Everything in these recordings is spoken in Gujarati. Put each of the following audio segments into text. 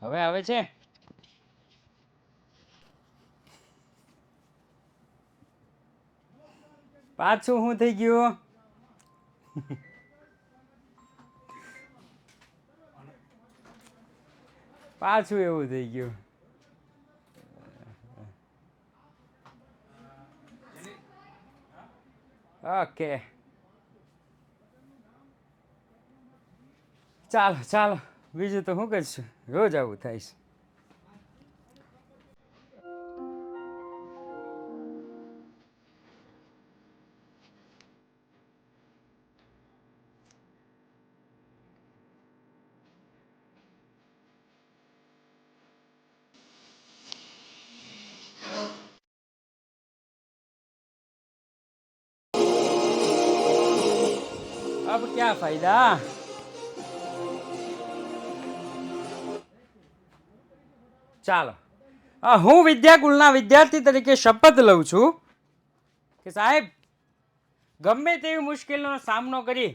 હવે આવે છે? પાછું શું થઈ ગયું? પાછું એવું થઈ ગયું. ઓકે, ચાલો ચાલો, બીજું તો શું કરશું, રોજ આવું થાય છે. अब क्या फायदा? ચાલો, હું વિદ્યાકુલના વિદ્યાર્થી તરીકે શપથ લઉં છું કે સાહેબ, ગમે તેવી મુશ્કેલીનો સામનો કરી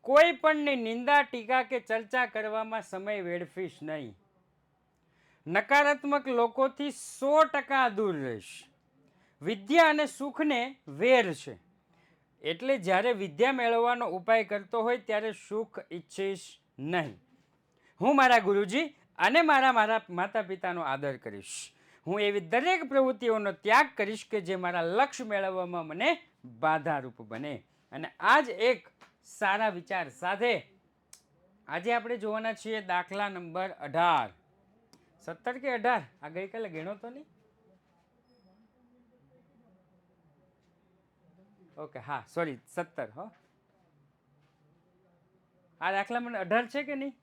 કોઈ પણની નિંદા, ટીકા કે ચર્ચા કરવામાં સમય વેડફીશ નહીં. નકારાત્મક લોકોથી 100% દૂર રહીશ. વિદ્યા અને સુખને વેર છે, એટલે જ્યારે વિદ્યા મેળવવાનો ઉપાય કરતો હોય ત્યારે સુખ ઈચ્છીશ નહીં. હું મારા ગુરુજી અને મારા માતા પિતાનો આદર કરીશ. હું એવી દરેક પ્રવૃત્તિઓનો ત્યાગ કરીશ કે જે મારા લક્ષ્ય મેળવવામાં મને બાધારૂપ બને. અને આ જ એક સારા વિચાર સાથે આજે આપણે જોવાના છીએ દાખલા નંબર 18. 17 કે 18? આ ગઈકાલે ગણો તો નહીં? ઓકે, હા, સોરી, 17. હો, આ દાખલા મને 18 છે કે નહીં?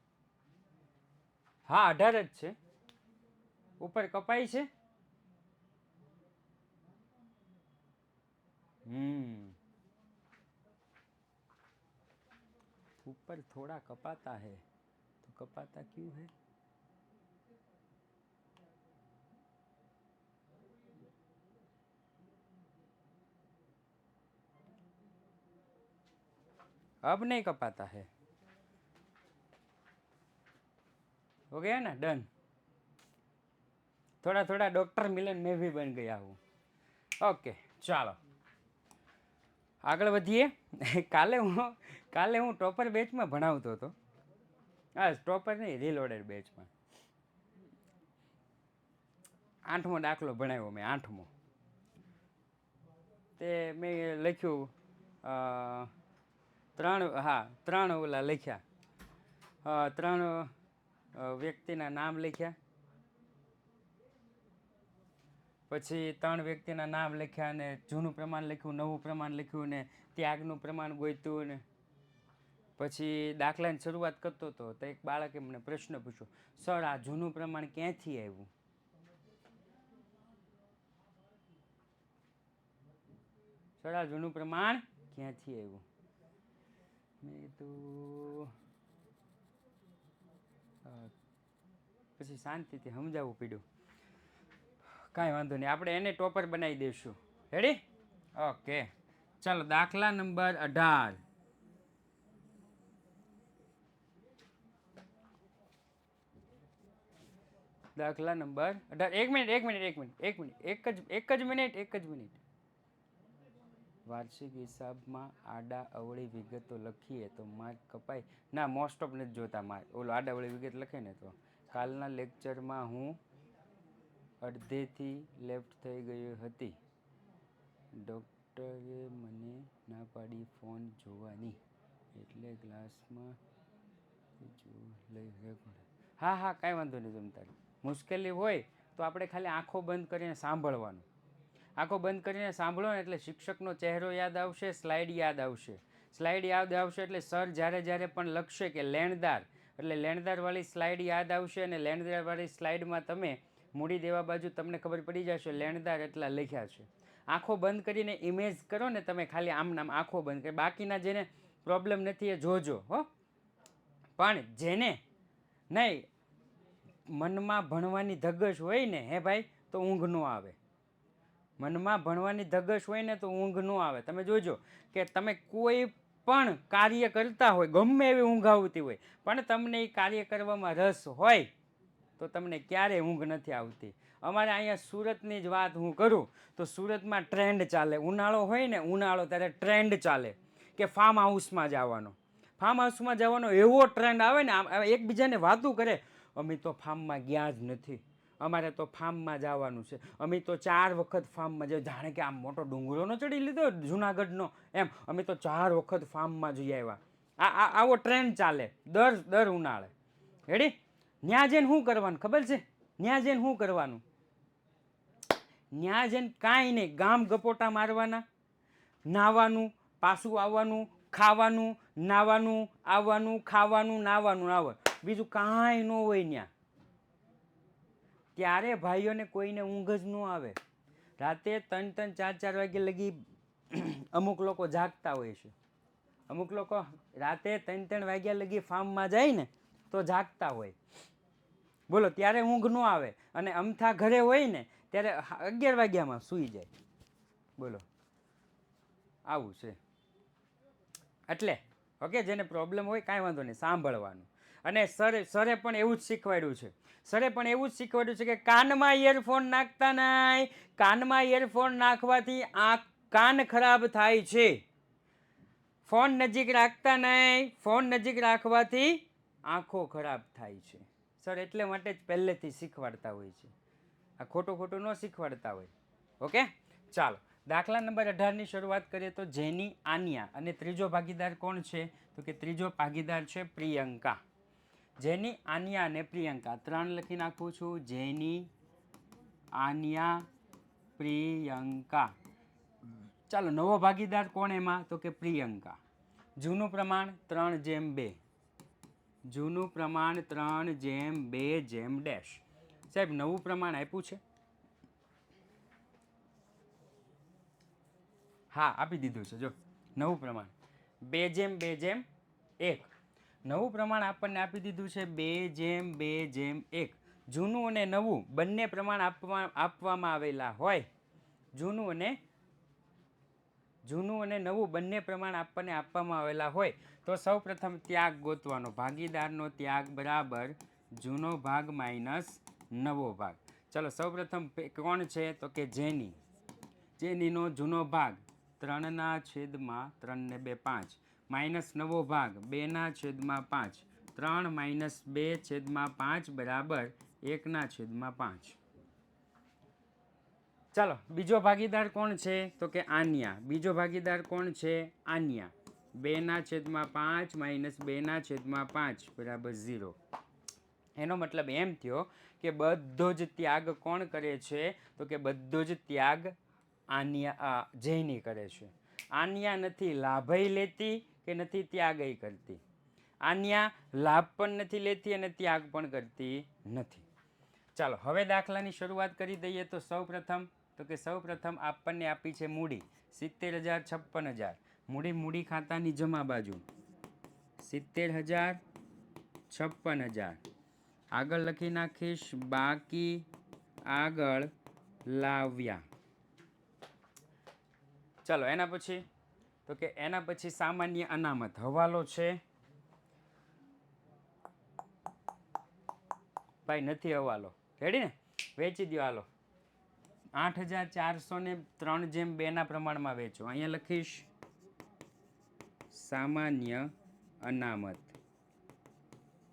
હા, 18 જ છે. ઉપર કપાઈ છે. ऊपर थोड़ा कपाता है तो कपाता क्यों है? अब नहीं कपाता है. हो गया ना, डन. थोड़ा थोड़ा डॉक्टर मिलन में भी बन गया हूँ. ओके, ચાલો આગળ વધીએ. કાલે હું ટોપર બેચમાં ભણાવતો હતો. હા, ટોપર નહીં, રીલોડેડ બેચમાં 8મો દાખલો ભણાવ્યો મેં. 8મો તે મેં લખ્યું 3 ઓલા લખ્યા, 3 વ્યક્તિના નામ લખ્યા, પછી 3 વ્યક્તિના નામ લખ્યા અને જૂનું પ્રમાણ લખ્યું, નવું પ્રમાણ લખ્યું ને ત્યાગનું પ્રમાણ ગોત્યું ને પછી દાખલાની શરૂઆત કરતો હતો તો એક બાળકે મને પ્રશ્ન પૂછ્યો, સર આ જૂનું પ્રમાણ ક્યાંથી આવ્યું? સર આ જૂનું પ્રમાણ ક્યાંથી આવ્યું? મેં તો પછી શાંતિથી સમજાવવું પડ્યું. કાંઈ વાંધો નહીં, આપણે એને ટોપર બનાવી દઈશું. રેડી? ઓકે, ચાલો દાખલા નંબર 18. દાખલા નંબર 18. એક જ મિનિટ. વાર્ષિક હિસાબમાં આડા અવળી વિગતો લખીએ તો માર્ક કપાય? ના, મોસ્ટ ઓફ નથી જોતા માર્ક. ઓલો આડા અવળી વિગત લખે ને તો. કાલના લેક્ચરમાં હું અડધેથી લેફ્ટ થઈ ગઈ હતી. ડૉક્ટરે મને ના પાડી ફોન જોવાની, એટલે ક્લાસમાં હા, કાંઈ વાંધો નહીં. તમે તારી મુશ્કેલી હોય તો આપણે ખાલી આંખો બંધ કરીને સાંભળવાનું. આંખો બંધ કરીને સાંભળો ને એટલે શિક્ષકનો ચહેરો યાદ આવશે, સ્લાઇડ યાદ આવશે. સ્લાઇડ યાદ આવશે એટલે સર જ્યારે પણ લખશે કે લેણદાર, એટલે લેણદારવાળી સ્લાઇડ યાદ આવશે અને લેણદારવાળી સ્લાઇડમાં તમે મૂડી દેવા બાજુ તમને ખબર પડી જશે લેણદાર એટલા લખ્યા છે. આંખો બંધ કરીને ઇમેજ કરો ને તમે, ખાલી આમ આંખો બંધ કરી. બાકીના જેને પ્રોબ્લેમ નથી એ જોજો હો. પણ જેને નહીં મનમાં ભણવાની ધગશ હોય ને, હે ભાઈ, તો ઊંઘ ન આવે. મનમાં ભણવાની ધગશ હોય ને તો ઊંઘ ન આવે. તમે જોજો કે તમે કોઈ પણ કાર્ય કરતા હોય, ગમે એવી ઊંઘ આવતી હોય, પણ તમને એ કાર્ય કરવામાં રસ હોય તો તમને ક્યારેય ઊંઘ નથી આવતી. અમારે અહીંયા સુરતની જ વાત હું કરું તો સુરતમાં ટ્રેન્ડ ચાલે, ઉનાળો હોય ને ઉનાળો ત્યારે ટ્રેન્ડ ચાલે કે ફાર્મ હાઉસમાં જવાનો. ફાર્મ હાઉસમાં જવાનો એવો ટ્રેન્ડ આવે ને, આમ એકબીજાને વાતું કરે, અમે તો ફાર્મમાં ગયા જ નથી, અમારે તો ફાર્મમાં જવાનું છે, અમે તો 4 વખત ફાર્મમાં જઈએ, જાણે કે આમ મોટો ડુંગરો ન ચડી લીધો જુનાગઢનો એમ, અમે તો 4 વખત ફાર્મમાં જઈ આવ્યા. આવો ટ્રેન્ડ ચાલે દર ઉનાળે. રેડી? ન્યા જઈને શું કરવાનું ખબર છે? ન્યા જઈને શું કરવાનું? ન્યા જઈને કાંઈ નહીં, ગામ ગપોટા મારવાના, નાવાનું, પાછું આવવાનું, ખાવાનું, નાવાનું, આવવાનું, ખાવાનું, નાવાનું, આવવાનું, બીજું કાંઈ ન હોય ન્યા. ત્યારે ભાઈઓને કોઈને ઊંઘ જ ન આવે. રાતે 3-4 વાગે લગી અમુક લોકો જાગતા હોય છે. અમુક લોકો રાતે 3 વાગ્યા લગી ફાર્મમાં જાય ને તો જાગતા હોય. બોલો, ત્યારે ઊંઘ ન આવે. અને અમથા ઘરે હોય ને ત્યારે 11 વાગ્યામાં સૂઈ જાય. બોલો, આવું છે. એટલે ઓકે, જેને પ્રોબ્લેમ હોય કાંઈ વાંધો નહીં, સાંભળવાનું. અને સરે પણ એવું જ શીખવાડ્યું છે. સરે પણ એવું જ શીખવાડ્યું છે કે કાનમાં ઇયરફોન નાખતા નહીં. કાનમાં ઇયરફોન નાખવાથી કાન ખરાબ થાય છે. ફોન નજીક રાખતા નહીં. ફોન નજીક રાખવાથી આંખો ખરાબ થાય છે. સર એટલે માટે જ પહેલેથી શીખવાડતા હોય છે. આ ખોટું ન શીખવાડતા હોય. ઓકે, ચાલો દાખલા નંબર 18ની શરૂઆત કરીએ તો જેની, આન્યા અને ત્રીજો ભાગીદાર કોણ છે? તો કે ત્રીજો ભાગીદાર છે પ્રિયંકા. જેની, આન્યા અને પ્રિયંકા 3 લખી નાખું છું. જેની, આન્યા, પ્રિયંકા. ચાલો, નવો ભાગીદાર કોણ એમાં? તો કે પ્રિયંકા. જૂનું પ્રમાણ 3:2. જૂનું પ્રમાણ 3:2 સાહેબ, નવું પ્રમાણ આપ્યું છે? હા, આપી દીધું છે. જો નવું પ્રમાણ 2:1. નવું પ્રમાણ આપણને આપી દીધું છે 2:2. જૂનું અને નવું બંને પ્રમાણ આપવામાં આવેલા હોય. જૂનું અને નવું બંને પ્રમાણ આપણને આપવામાં આવેલા હોય તો સૌ પ્રથમ ત્યાગ ગોતવાનો. ભાગીદારનો ત્યાગ બરાબર જૂનો ભાગ માઇનસ નવો ભાગ. ચલો, સૌ પ્રથમ કોણ છે? તો કે જેની. જેનીનો જૂનો ભાગ 3/3 ને 2 5 માઇનસ નવો ભાગ 2/5. 3 - 2/5 બરાબર 1/5. ચાલો, બીજો ભાગીદાર કોણ છે? તો કે આન્યા. બીજો ભાગીદાર કોણ છે? આન્યા. 2/5 માઇનસ 2/5 બરાબર 0. એનો મતલબ એમ થયો કે બધો જ ત્યાગ કોણ કરે છે? તો કે બધો જ ત્યાગ આન્યા, જેની કરે છે. આન્યા નથી લાભય લેતી કે નથી ત્યાગય કરતી. આન્યા લાભ પણ નથી લેતી અને ત્યાગ પણ કરતી નથી. ચાલો, હવે દાખલાની શરૂઆત કરી દઈએ તો સૌ પ્રથમ આપણને આપી છે મૂડી 70,000 56,000. મૂડી ખાતાની જમા બાજુ 70,000 56,000. આગળ લખી નાખીશ બાકી આગળ લાવ્યા. ચાલો, એના પછી સામાન્ય અનામત હવાલો છે. ભાઈ નથી હવાલો. રેડી ને? વેચી દો. હાલો, 8,403:2 પ્રમાણમાં વેચો. અહીંયા લખીશ સામાન્ય અનામત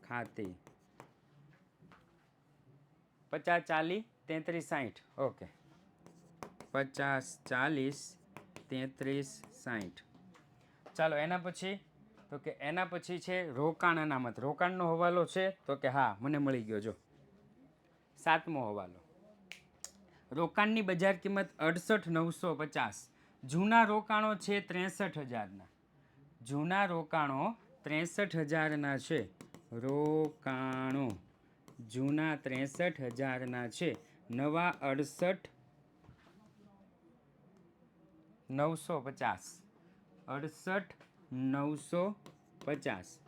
ખાતે 50 40 33 60. ઓકે, 50 40 33 60. ચાલો, એના પછી છે રોકાણ અનામત. રોકાણનો હવાલો છે? તો કે હા, મને મળી ગયો. જો 7મો હવાલો. રોકાણની બજાર કિંમત 68,950. જૂના રોકાણો છે 63,000ના. જૂના રોકાણો 63,000ના છે. રોકાણો જૂના 63,000ના છે. નવા 68,950. 68,950.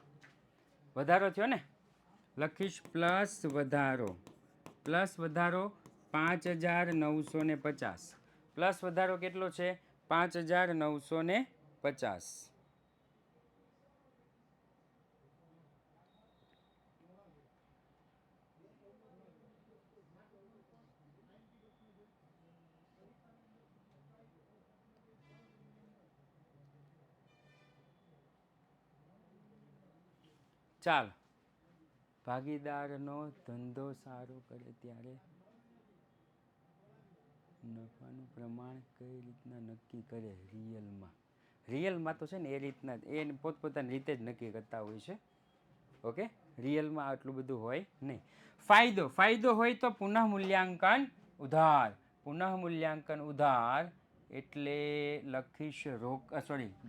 વધારો થયો ને? લખીશ પ્લસ વધારો 5,950. પ્લસ વધારો કેટલો છે? 5,950. ચાલો, ભાગીદારનો ધંધો સારો કરે ત્યારે નફાનું પ્રમાણ કઈ રીતના નક્કી કરે રિયલમાં? રિયલમાં તો છે ને એ રીતના એ પોતપોતાની રીતે જ નક્કી કરતા હોય છે. ઓકે, રિયલમાં આટલું બધું હોય નહીં. ફાયદો, ફાયદો હોય તો પુનઃ મૂલ્યાંકન ઉધાર. પુનઃ મૂલ્યાંકન ઉધાર એટલે લખીશ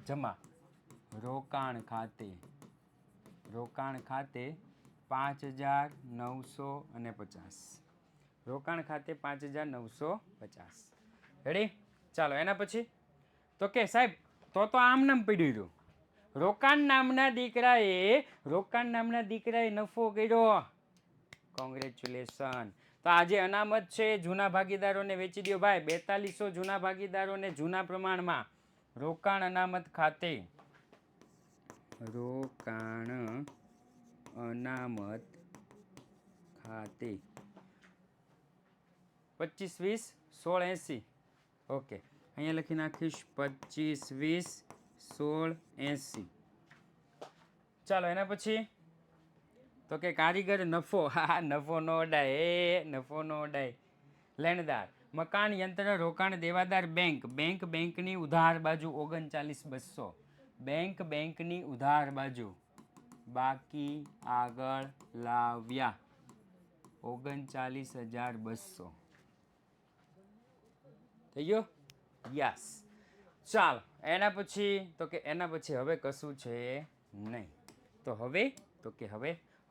જમા. રોકાણ ખાતે, રોકાણ ખાતે 5,950. રોકાણ ખાતે 5,950. રેડી? ચાલો એના પછી તો કે સાહેબ તો આમ નામ પડ્યું રહ્યું. રોકાણ નામના દીકરાએ નફો કર્યો. કોંગ્રેચ્યુલેશન. તો આજે અનામત છે, જૂના ભાગીદારોને વેચી દો ભાઈ. 4200 જૂના ભાગીદારોને જૂના પ્રમાણમાં રોકાણ અનામત ખાતે, રોકાણ અનામત ખાતે 25, 20, 16, 80. ઓકે, અહીંયા લખી નાખીશ 25, 20, 16, 80. ચાલો એના પછી તો કે કારીગર નફો. હા, નફો નો અડાય, નફો નો અડાય. લેણદાર મકાન યંત્ર રોકાણ દેવાદાર બેંકની ઉધાર બાજુ 39,200. બેંકની ઉધાર બાજુ બાકી આગળ લાવ્યા 39,200. થઈ ગયો? યસ. ચાલો એના પછી તો કે એના પછી હવે કશું છે નહીં. તો હવે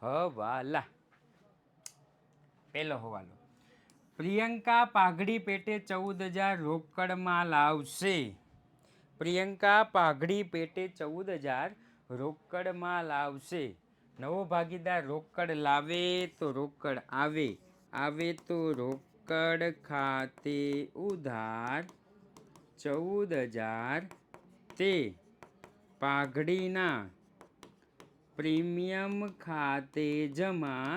હવાલા. પહેલો હવાલો, પ્રિયંકા પાઘડી પેટે 14,000 રોકડમાં લાવશે. પ્રિયંકા પાઘડી પેટે 14,000 રોકડમાં લાવશે. નવો ભાગીદાર રોકડ લાવે તો રોકડ આવે તો રોકડ ખાતે ઉધાર 14,000 તે પાઘડીના પ્રીમિયમ ખાતે જમા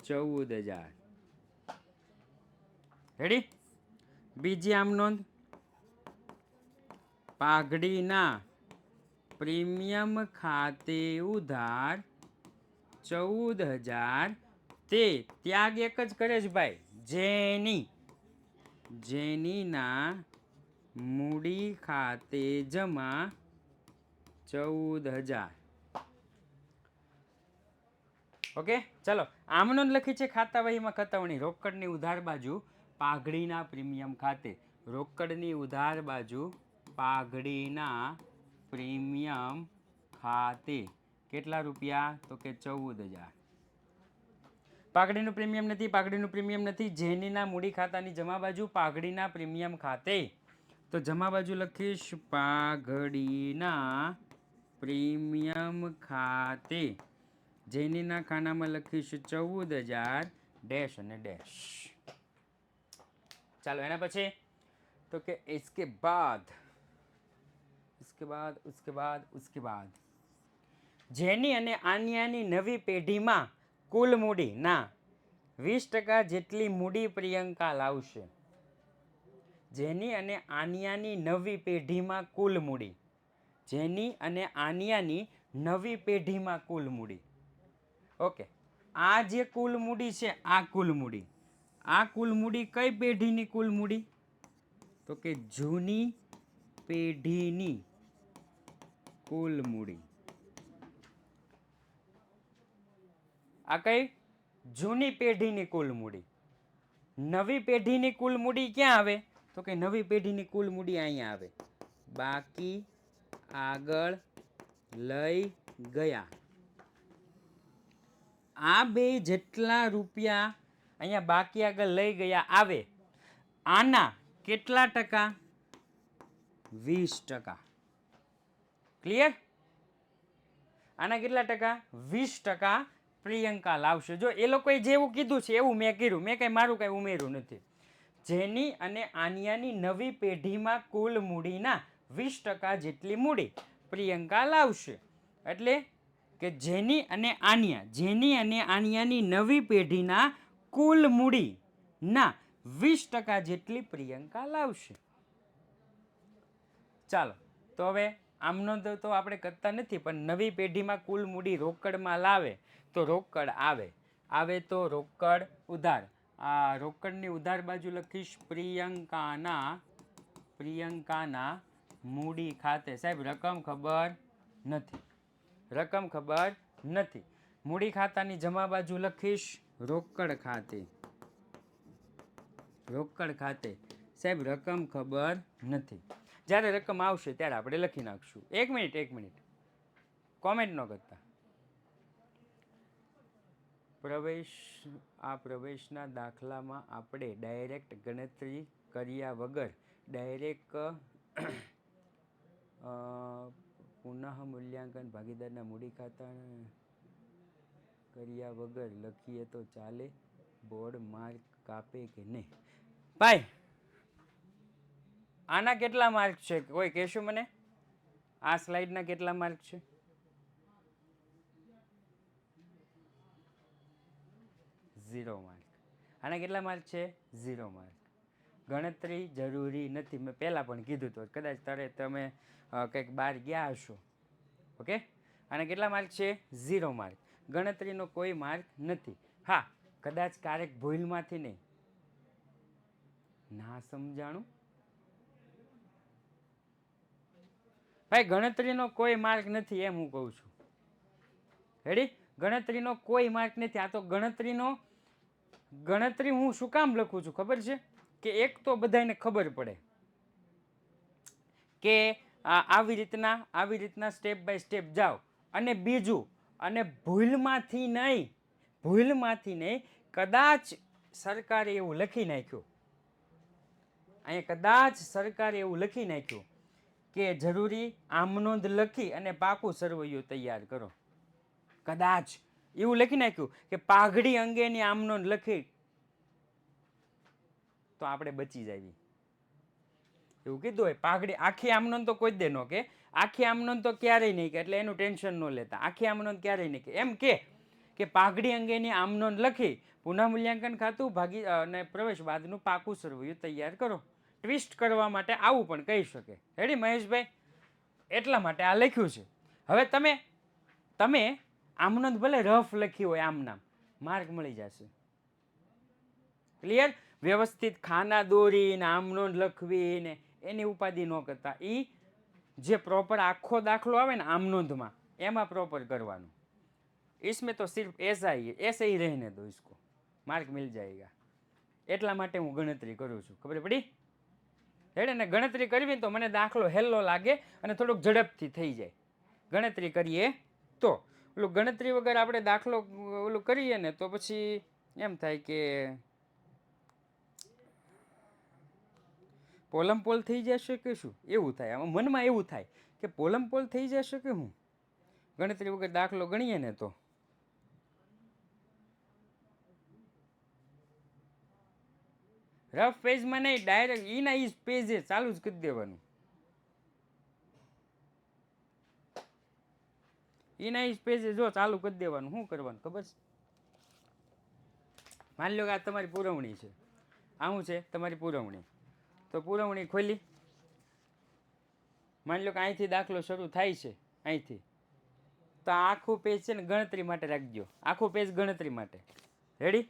14,000. રેડી? બીજી આમ નોંધ, પાઘડીના પ્રીમિયમ ખાતે ઉધાર 14,000 તે ત્યાગ એક જ કરે છે ભાઈ, જેનીના મૂડી ખાતે જમા 14,000. ઓકે, ચલો આમનો લખી છે ખાતા વહીમાં કતવણી. રોકડની ઉધાર બાજુ પાઘડીના પ્રીમિયમ ખાતે. રોકડની ઉધાર બાજુ પાઘડીના પ્રીમિયમ ખાતે કેટલા રૂપિયા? તો કે 14,000. પાઘડીનું પ્રીમિયમ નથી. જેનીના મૂડી ખાતાની જમા બાજુ પાઘડીના પ્રીમિયમ ખાતે. તો જમા બાજુ લખીશ પાઘડીના પ્રીમિયમ ખાતે. જેનીના ખાનામાં લખીશ 14,000 ડેશ અને ડેશ. ચાલો એના પછી તો કે इसके बाद જેની અને આન્યાની નવી પેઢીમાં કુલ મૂડી ના 20% જેટલી મૂડી પ્રિયંકા લાવશે. જેની અને આન્યાની નવી પેઢીમાં કુલ મૂડી. જેની અને આન્યાની નવી પેઢીમાં કુલ મૂડી. ઓકે, આ જે કુલ મૂડી છે આ કુલ મૂડી કઈ પેઢીની કુલ મૂડી? તો કે જૂની પેઢીની કુલ મૂડી. આ કઈ? જૂની પેઢીની કુલ મૂડી. નવી પેઢીની કુલ મૂડી ક્યાં આવે? તો કે નવી પેઢીની કુલ મૂડી અહીંયા આવે. બાકી આગળ લઈ ગયા. આ બે જેટલા રૂપિયા અહીંયા બાકી આગળ લઈ ગયા આવે, આના કેટલા ટકા? 20%. ક્લિયર? આના કેટલા ટકા? 20% પ્રિયંકા લાવશે. જો એ લોકોએ જેવું કીધું છે એવું મેં કર્યું, મેં કઈ મારું કઈ ઉમેર્યું નથી. જેની અને આન્યાની નવી પેઢીમાં કુલ મૂડીના 20% જેટલી મૂડી પ્રિયંકા લાવશે. એટલે કે જેની અને આન્યાની નવી પેઢીના કુલ મૂડીના 20% જેટલી પ્રિયંકા લાવશે. ચાલો તો હવે આમ નોંધ તો આપણે કરતા નથી, પણ નવી પેઢીમાં કુલ મૂડી રોકડમાં લાવે તો રોકડ આવે, આવે તો રોકડ ઉધાર. આ રોકડની ઉધાર બાજુ લખીશ પ્રિયંકાના મૂડી ખાતે. સાહેબ રકમ ખબર નથી, રકમ ખબર નથી. મૂડી ખાતાની જમા બાજુ લખીશ રોકડ ખાતે, રોકડ ખાતે. સાહેબ રકમ ખબર નથી. જ્યારે રકમ આવશે ત્યારે આપણે લખી નાખશું. એક મિનિટ કોમેન્ટ ન કરતા. પ્રવેશના દાખલામાં આપણે ડાયરેક્ટ ગણતરી કર્યા વગર ડાયરેક્ટ પુનઃ મૂલ્યાંકન ભાગીદારના મૂડી ખાતા કર્યા વગર લખીએ તો ચાલે? બોર્ડ માર્ક કાપે કે નહીં? ભાઈ આના કેટલા માર્ક છે કોઈ કહેશો મને? આ સ્લાઇડના કેટલા માર્ક છે? 0 માર્ક. આના કેટલા માર્ક છે? 0 માર્ક. ગણતરી જરૂરી નથી. મેં પહેલાં પણ કીધું તો કદાચ તમે કંઈક બહાર ગયા હશો. ઓકે, આના કેટલા માર્ક છે? 0 માર્ક. ગણતરીનો કોઈ માર્ક નથી. હા, કદાચ ક્યારેક ભૂલમાંથી નહીં, ના સમજાણું ભાઈ, ગણતરીનો કોઈ માર્ક નથી એમ હું કહું છું. રેડી? ગણતરીનો કોઈ માર્ક નથી. આ તો ગણતરી હું શું કામ લખું છું ખબર છે? કે એક તો બધાને ખબર પડે કે આવી રીતના સ્ટેપ બાય સ્ટેપ જાઓ. અને બીજું, અને ભૂલમાંથી નહીં, કદાચ સરકારે એવું લખી નાખ્યું, અહીંયા કદાચ સરકારે એવું લખી નાખ્યું કે જરૂરી આમનોંધ લખી અને પાકું સરવૈયું તૈયાર કરો. કદાચ એવું લખી નાખ્યું કે પાઘડી અંગેની આમનોંધ લખી તો આપણે બચી જઈએ. એવું કીધું હોય પાઘડી આખી આમનોંધ તો કોઈ દે ન કે, આખી આમનોંધ તો ક્યારેય નહીં કે, એટલે એનું ટેન્શન ન લેતા. આખી આમનોંધ ક્યારેય નહીં કે, એમ કે પાઘડી અંગેની આમનોંધ લખી પુનઃ મૂલ્યાંકન ખાતું અને પ્રવેશ બાદનું પાકું સરવૈયું તૈયાર કરો. ટ્વિસ્ટ કરવા માટે આવું પણ કહી શકે. રેડી મહેશભાઈ? એટલા માટે આ લખ્યું છે. હવે તમે આમનોંધ ભલે રફ લખી હોય, આમ નામ માર્ક મળી જશે. ક્લિયર? વ્યવસ્થિત ખાના દોરીને આમનોંધ લખવી ને એની ઉપાધિ ન કરતા. એ જે પ્રોપર આખો દાખલો આવે ને આમનોંધમાં એમાં પ્રોપર કરવાનું. इसमें तो सिर्फ ऐसा ही है, ऐसे ही रहने दो इसको, मार्क मिल जाएगा. એટલા માટે હું ગણતરી કરું છું. ખબર પડી? હેડે ને ગણતરી કરવી તો મને દાખલો હેલ્લો લાગે અને થોડુંક ઝડપથી થઈ જાય. ગણતરી કરીએ તો ઓલું ગણતરી વગર આપણે દાખલો ઓલું કરીએ ને તો પછી એમ થાય કે પોલમપોલ થઈ જશે કે શું, એવું થાય. આમાં મનમાં એવું થાય કે પોલમપોલ થઈ જશે કે હું ગણતરી વગર દાખલો ગણીએ ને તો. રફ પેજમાં નહીં, ડાયરેક્ટ ઈના ઈ પેજે ચાલુ જ કરી દેવાનું. ઈના ઈ પેજે જો ચાલુ કરી દેવાનું. શું કરવાનું ખબર છે? માની લો કે આ તમારી પુરવણી છે, આવું છે તમારી પુરવણી. તો પુરવણી ખોલી, માની લો કે અહીંથી દાખલો શરૂ થાય છે, અહીંથી તો આખું પેજ છે ને ગણતરી માટે રાખજો. આખું પેજ ગણતરી માટે. રેડી?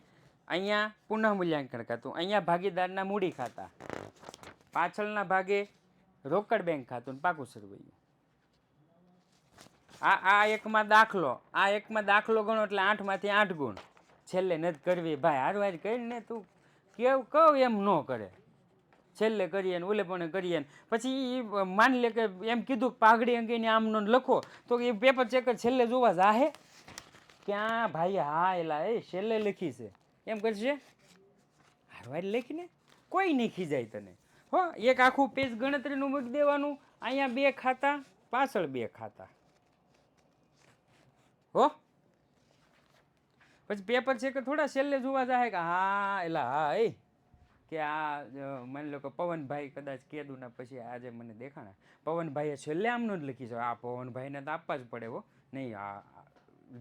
અહીંયા પુનઃ મૂલ્યાંકન ખાતું, અહીંયા ભાગીદારના મૂડી ખાતા, પાછળના ભાગે રોકડ બેંક ખાતું, પાકું સરવૈયું. આ એકમાં દાખલો ગણો એટલે 8 માંથી 8 ગુણ. છેલ્લે નથી કરવી ભાઈ, હારવાર કરીને તું કહું એમ ન કરે. છેલ્લે કરીએ ને ઓલે પણ કરીએ ને પછી માની લે કે એમ કીધું પાઘડી અંગેની આમનોંધ લખો તો એ પેપર ચેકર છેલ્લે જોવા જાહે ક્યાં ભાઈ? હા એલા એ છેલ્લે લખી છે એમ કરશે. હારવાર લખીને કોઈ નહીં ખીજાય તને. હો, એક આખું પેજ ગણતરીનું મૂકી દેવાનું. અહીંયા 2 ખાતા, પાછળ 2 ખાતા. હો, પછી પેપર ચેકર થોડા છેલ્લે જોવા જાય કે હા એલા હા એ કે આ માની લો કે પવનભાઈ કદાચ કીધું ને પછી આજે મને દેખાણા પવનભાઈએ છેલ્લે આમનો જ લખી છે. આ પવનભાઈને તો આપવા જ પડે હો, નહીં આ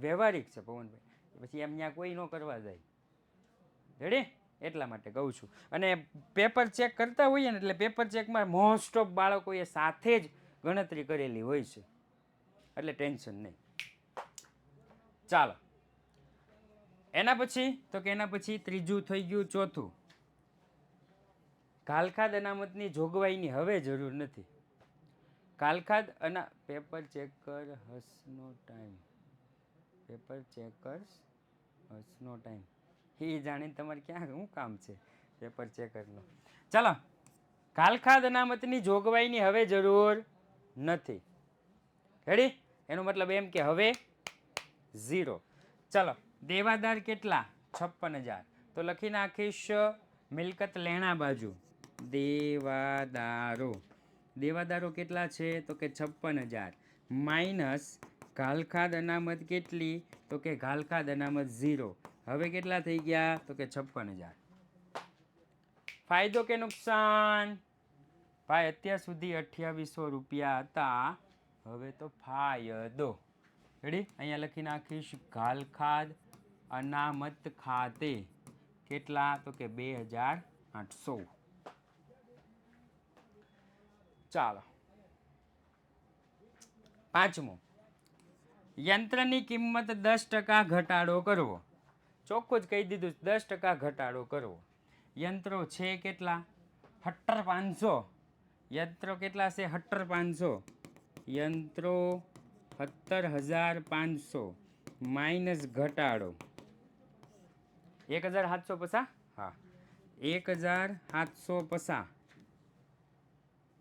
વ્યવહારિક છે પવનભાઈ, પછી એમ ત્યાં કોઈ ન કરવા જાય. રેડી? એટલા માટે કહું છું. અને પેપર ચેક કરતા હોઈએ ને એટલે પેપર ચેકમાં મોસ્ટ ઓફ બાળકોએ સાથે જ ગણતરી કરેલી હોય છે, એટલે ટેન્શન નહીં. ચાલો એના પછી તો કે એના પછી ત્રીજું થઈ ગયું. ચોથું, ઘાલખાદ અનામતની જોગવાઈની હવે જરૂર નથી. ઘાલખાદ પેપર ચેકર હસનો ટાઈમ, પેપર ચેકર્સ હસનો ટાઈમ, એ જાણીને તમારે ક્યાં શું કામ છે પેપર ચેકરનું. ચાલો, ઘાલખાદ અનામતની જોગવાઈની હવે જરૂર નથી. રેડી? એનો મતલબ એમ કે હવે 0. ચાલો, દેવાદાર કેટલા? 56,000. તો લખી નાખીશ મિલકત લેણા બાજુ દેવાદારો. દેવાદારો કેટલા છે? તો કે 56,000 માઇનસ ઘાલખાદ અનામત કેટલી? તો કે ઘાલખાદ અનામત 0. હવે કેટલા થઈ ગયા? તો કે 56,000. ફાયદો કે નુકસાન? ભાઈ અત્યાર સુધી 2800 રૂપિયા હતા, હવે તો ફાયદો. રેડી? અહીંયા લખી નાખીશ ઘાલખાદ અનામત ખાતે કેટલા? તો કે 2,800. ચાલો, પાંચમું, યંત્રની કિંમત 10% ઘટાડો કરવો. ચોખ્ખું જ કહી દીધું, 10% ઘટાડો કરવો. યંત્રો છે કેટલા? 17,500. યંત્રો કેટલા છે? 17,500. યંત્રો 17,500 માઇનસ ઘટાડો 1,750. હા, 1,750.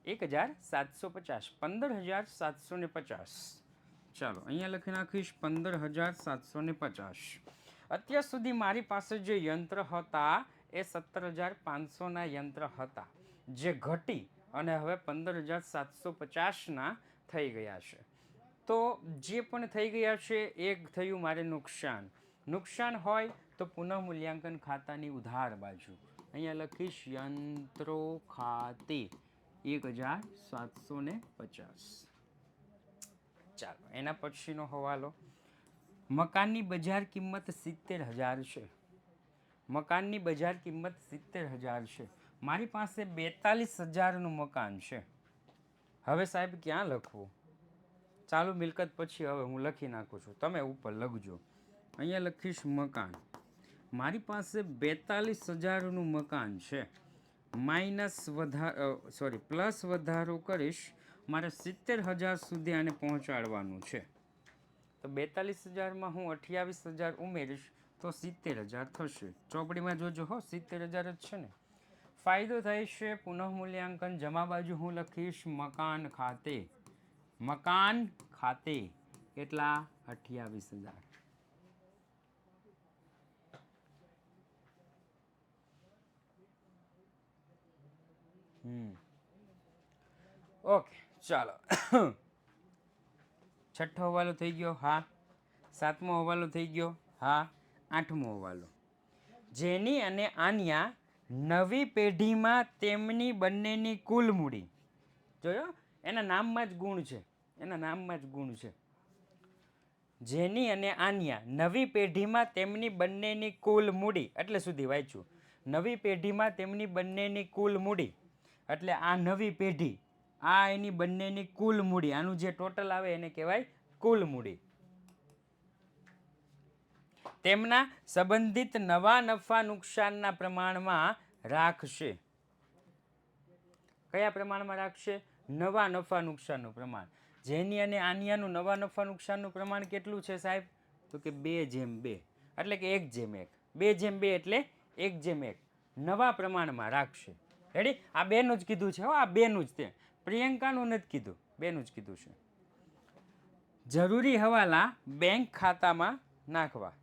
1,750. 15,750. ચાલો, અહીંયા લખી નાખીશ 15,750. અત્યાર સુધી મારી પાસે જે યંત્ર હતા એ 17,500ના યંત્ર હતા, જે ઘટી અને હવે 15,750ના થઈ ગયા છે. તો જે પણ થઈ ગયા છે એ થયું મારે નુકસાન. નુકસાન હોય તો પુનઃમૂલ્યાંકન ખાતાની ઉધાર બાજુ અહીંયા લખીશ યંત્રો ખાતે 1,750. ચાલો, એના પછીનો હવાલો, મકાનની બજાર કિંમત 70,000 છે. મકાનની બજાર કિંમત 70,000 છે. મારી પાસે 42,000નું મકાન છે. હવે સાહેબ ક્યાં લખવું? ચાલુ મિલકત પછી હવે હું લખી નાખું છું, તમે ઉપર લખજો. અહીંયા લખીશ મકાન. મારી પાસે 42,000નું મકાન છે, માઇનસ પ્લસ વધારો કરીશ, મારે 70,000 સુધી આને પહોંચાડવાનું છે. તો 42,000માં હું 28,000 ઉમેરીશ તો 70,000 થશે. ચોપડીમાં જોજો હો, 70,000 જ છે ને. ફાયદો થાય છે પુનઃમૂલ્યાંકન જમા બાજુ હું લખીશ મકાન ખાતે. મકાન ખાતે કેટલા? 28,000. ઓકે, ચાલો. છઠ્ઠો હવાલો થઈ ગયો? હા. સાતમો હવાલો થઈ ગયો? હા. આઠમો હવાલો, જેની અને આન્યા નવી પેઢીમાં તેમની બંનેની કુલ મૂડી. જોયો, એના નામમાં જ ગુણ છે, એના નામમાં જ ગુણ છે. જેની અને આન્યા નવી પેઢીમાં તેમની બંનેની કુલ મૂડી, એટલે સુધી વાંચ્યું. નવી પેઢીમાં તેમની બંનેની કુલ મૂડી એટલે આ નવી પેઢી, આ એની બંનેની કુલ મૂડી, આનું જે ટોટલ આવે એને કહેવાય કુલ મૂડી. તેમના સંબંધિત નવા નફા નુકસાનના પ્રમાણમાં રાખશે. કયા પ્રમાણમાં રાખશે? નવા નફા નુકસાનનું પ્રમાણ. જેની અને આન્યાનું નવા નફા નુકસાનનું પ્રમાણ કેટલું છે સાહેબ? તો કે 2:2, એટલે કે 1:1. 2:2 એટલે 1:1 નવા પ્રમાણમાં રાખશે. રેડી? આ બેનું જ કીધું છે હો, આ બેનું જ. તે પ્રિયંકાનું નથી કીધું, બેનું જ કીધું છે. જરૂરી હવાલા બેંક ખાતામાં નાખવા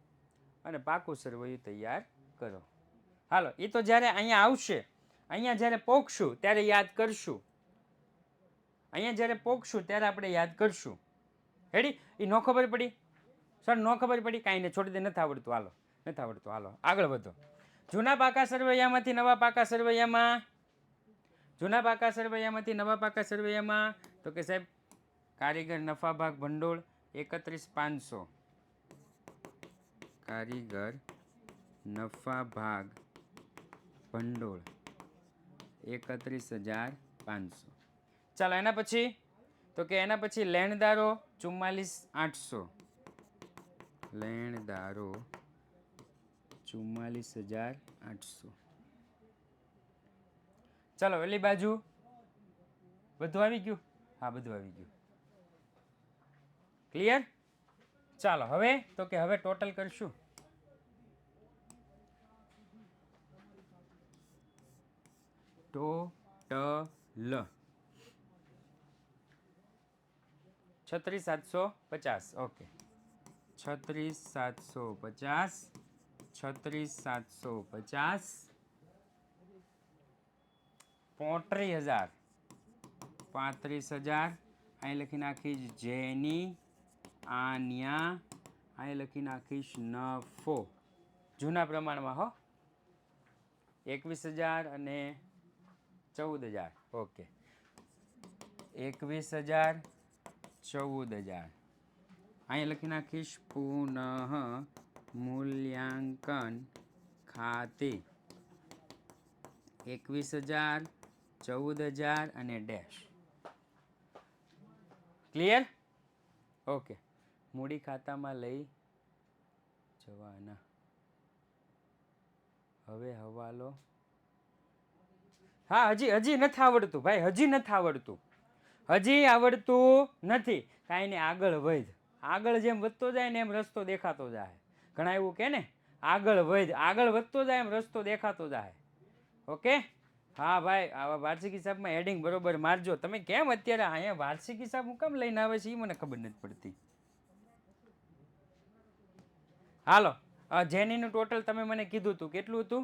અને પાકું સરવૈયું તૈયાર કરો. હાલો, એ તો જ્યારે અહીંયા આવશે, અહીંયા જ્યારે પોખશું ત્યારે યાદ કરશું. અહીંયા જ્યારે પોખશું ત્યારે આપણે યાદ કરશું. રેડી? એ ન ખબર પડી સર, ન ખબર પડી, કાંઈ ને છોડી દે, નથી આવડતું, હાલો, નથી આવડતું, હાલો આગળ વધો. જૂના પાકા સરવૈયામાંથી નવા પાકા સરવૈયામાં, જૂના પાકા સરવૈયામાંથી નવા પાકા સરવૈયામાં તો કે સાહેબ કારીગર નફા ભાગ ભંડોળ 31,500. કારીગર નફા ભાગ ભંડોળ 31,500. ચાલો, એના પછી તો કે એના પછી લેણદારો 44,800, લેણદારો 44,800. ચાલો એલી બાજુ બધું આવી ગયું? હા બધું આવી ગયું. ક્લિયર? ચાલો હવે તો કે હવે ટોટલ કરશું. ટોટલ 36,750. ઓકે 36,750, 36,750, 35,000, 35,000. અહીં લખી નાખીશ જેની આન્યા, અહીં લખી નાખીશ નફો જૂના પ્રમાણમાં હો, 21,000 અને 14,000. ઓકે 21,000, 14,000. અહીં લખી નાખીશ પુનઃ મૂલ્યાંકન ખાતે 21,000, 14,000 અને ડેશ. ક્લિયર? ઓકે મૂડી ખાતામાં લઈ જવાના. હવે હવાલો. હા હજી નથી આવડતું ભાઈ, હજી નથી આવડતું, હજી આવડતું નથી. કાંઈ નહીં, આગળ વધ, આગળ જેમ વધતો જાય ને એમ રસ્તો દેખાતો જાય. ઘણા એવું કે ને આગળ વધ, આગળ વધતો જાય એમ રસ્તો દેખાતો જાય. ઓકે હા ભાઈ, આવા વાર્ષિક હિસાબમાં હેડિંગ બરોબર મારજો. તમે કેમ અત્યારે અહીંયા વાર્ષિક હિસાબ હું કેમ લઈને આવે છે એ મને ખબર નથી પડતી. હાલો જેનીનું ટોટલ તમે મને કીધું હતું, કેટલું હતું?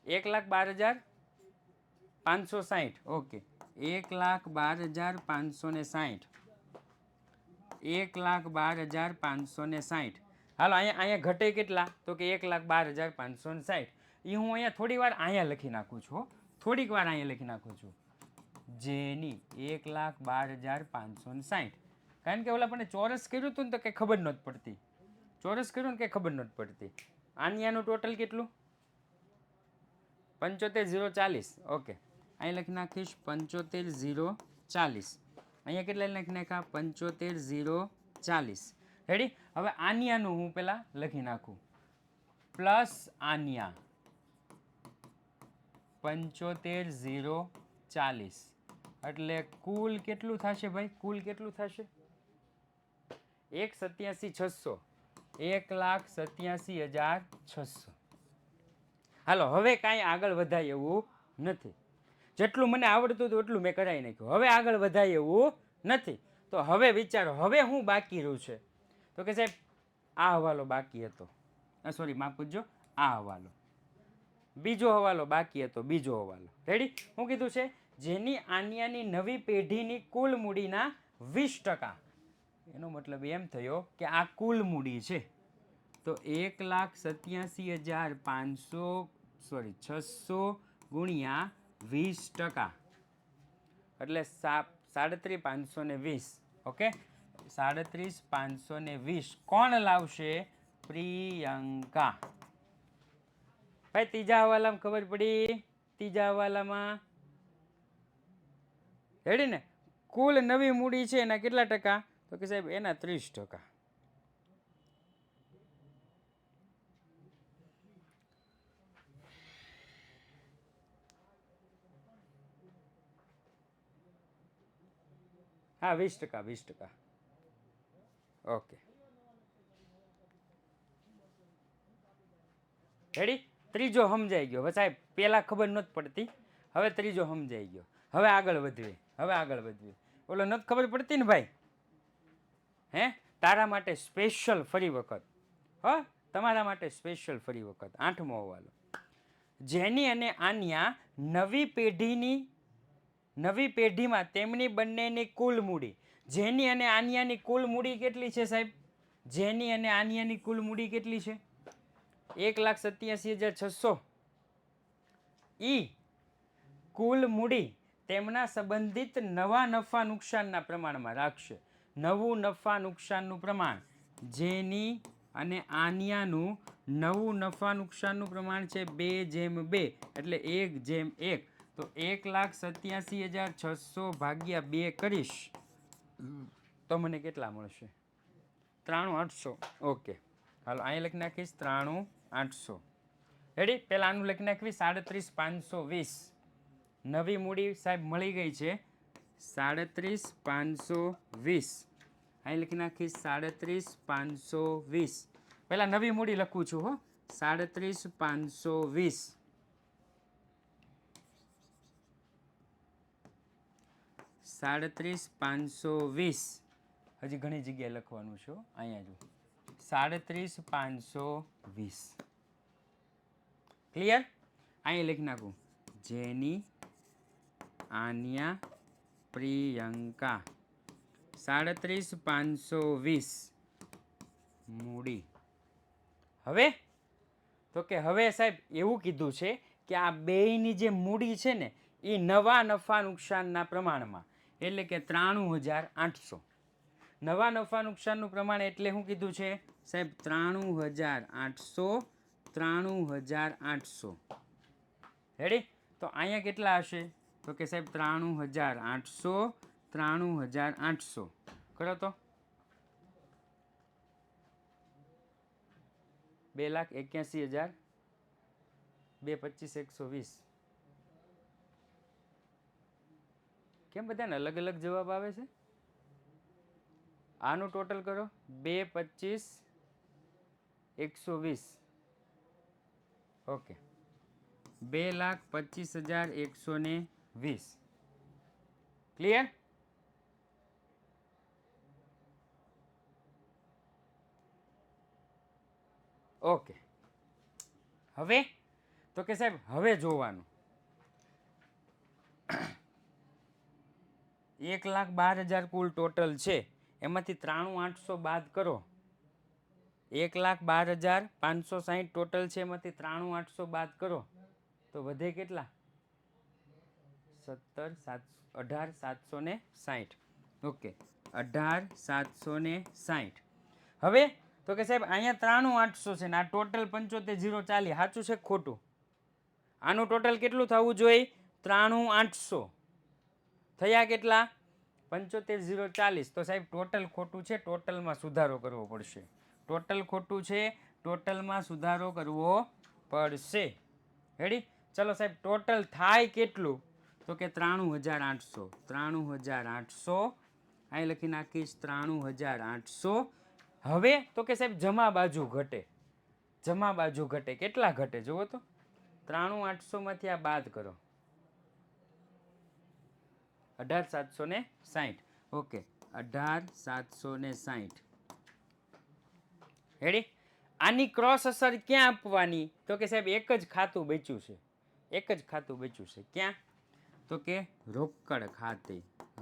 1,12,560. ઓકે 1,12,560, 1,12,560. હાલો અહીંયા ઘટે કેટલા? તો કે 1,12,560. એ હું અહીંયા થોડી વાર અહીંયા લખી નાખું છું, થોડીક વાર અહીંયા લખી નાખું છું. જેની 1,12,560. કારણ કે ઓલા પણ ચોરસ કર્યું હતું ને તો કંઈ ખબર નહોતી પડતી, ચોરસ કર્યું ને કંઈ ખબર નહોતી પડતી. આનિયાનું ટોટલ કેટલું? 75,040. ઓકે અહીં લખી નાખીશ 75,040. અહીંયા કેટલા લખી નાખ્યા? 75,040. રેડી? હવે આનિયાનું હું પેલા લખી નાખું, પ્લસ આનિયા 75,040. એટલે કુલ કેટલું થશે ભાઈ? કુલ કેટલું થશે? 1,87,600, 1,87,600. હાલો હવે કાંઈ આગળ વધાય એવું નથી. જેટલું મને આવડતું હતું એટલું મેં કરાવી નાખ્યું. હવે આગળ વધાય એવું નથી. તો હવે વિચારો હવે હું બાકી રહ્યું છે? તો કે સાહેબ આ હવાલો બાકી હતો, સોરી માફ કરજો, આ હવાલો, બીજો હવાલો બાકી હતો, બીજો હવાલો. રેડી? હું કીધું છે જેની આન્યાની નવી પેઢીની કુલ મૂડીના 20%. એનો મતલબ એમ થયો કે આ કુલ મૂડી છે. તો 1,87,500 ગુણ્યા 20%, એટલે 37,520. ઓકે 37,520 કોણ લાવશે? પ્રિયંકા. ભાઈ ત્રીજા હવાલામાં ખબર પડી? ત્રીજા હવાલામાં રેડી ને? કુલ નવી મૂડી છે એના કેટલા ટકા? તો કે સાહેબ એના 30%. હા 20%, 20%. Okay ready? ત્રીજો સમજાઈ ગયો સાહેબ, પેલા ખબર નહોતી પડતી, હવે ત્રીજો સમજાઈ ગયો. હવે આગળ વધીએ, હવે આગળ વધીએ. ઓલો નથી ખબર પડતી ને ભાઈ, હે તારા માટે સ્પેશિયલ ફરી વખત, હા તમારા માટે સ્પેશિયલ ફરી વખત 8મો હવાલો. જેની અને આન્યા નવી પેઢીમાં તેમની બંનેની કુલ મૂડી. જેની અને આન્યાની કુલ મૂડી કેટલી છે સાહેબ? જેની અને આન્યાની કુલ મૂડી કેટલી છે? 1,87,600. ઈ કુલ મૂડી તેમના સંબંધિત નવા નફા નુકસાનના પ્રમાણમાં રાખશે. નવું નફા નુકસાનનું પ્રમાણ, જેની અને આન્યાનું નવું નફા નુકસાનનું પ્રમાણ છે 2:2, એટલે 1:1. તો 1,87,600 ભાગ્યા 2 કરીશ તો મને કેટલા મળશે? 93,800. ઓકે, હાલો અહીંયા લખી નાખીશ 93,800. રેડી? પહેલાં આનું લખી નાખવી 37,520. નવી મૂડી સાહેબ મળી ગઈ છે 37,520. અહીં લખી નાખીશ 37,520. પહેલાં નવી મૂડી લખું છું હો, 37,520. 37,520. હજી ઘણી જગ્યાએ લખવાનું છે અહીંયા જો 37,520. ક્લિયર? અહીં લખી નાખું જેની, આન્યા, પ્રિયંકા 37,520 મૂડી. હવે તો કે હવે સાહેબ એવું કીધું છે કે આ બેયની જે મૂડી છે ને એ નવા નફા નુકસાનના પ્રમાણમાં, એટલે કે 93,800. નવા નફા નુકસાનનું પ્રમાણ એટલે શું કીધું છે સાહેબ? 93,800. 93,800. રેડી? તો અહીંયા કેટલા હશે? તો કે સાહેબ 93,800. 93,800 કરો તો 2,81,000. 2,25,120. કેમ બધાને અલગ અલગ જવાબ આવે છે? આનું ટોટલ કરો 2,25,120. ઓકે, 2,25,120. ક્લિયર? ઓકે. હવે તો કે સાહેબ હવે જોવાનું 1,12,000 કુલ ટોટલ છે, એમાંથી 93,800 બાદ કરો. 1,12,560 ટોટલ છે, એમાંથી 93,800 બાદ કરો તો વધે કેટલા? 18,760. ઓકે, 18,760. હવે તો કે સાહેબ અહીંયા 93,800 છે ને આ ટોટલ 75,040. સાચું છે ખોટું? આનું ટોટલ કેટલું થવું જોઈએ? 93,800. થયા કેટલા? 75,040. તો સાહેબ ટોટલ ખોટું છે, ટોટલમાં સુધારો કરવો પડશે. ટોટલ ખોટું છે, ટોટલમાં સુધારો કરવો પડશે. રેડી? ચલો સાહેબ ટોટલ થાય કેટલું? તો કે 93,800. 93,800. અહીં લખી નાખીશ 93,800. હવે તો કે સાહેબ જમા બાજુ ઘટે. જમા બાજુ ઘટે. કેટલા ઘટે જુઓ તો? 93,800 માંથી આ બાદ કરો 18,760. ઓકે, 18,760. રેડી? આની ક્રોસ અસર ક્યાં આપવાની? તો કે સાહેબ એક જ ખાતું બચ્યું છે. એક જ ખાતું બચ્યું છે. ક્યાં? તો કે રોકડ ખાતે.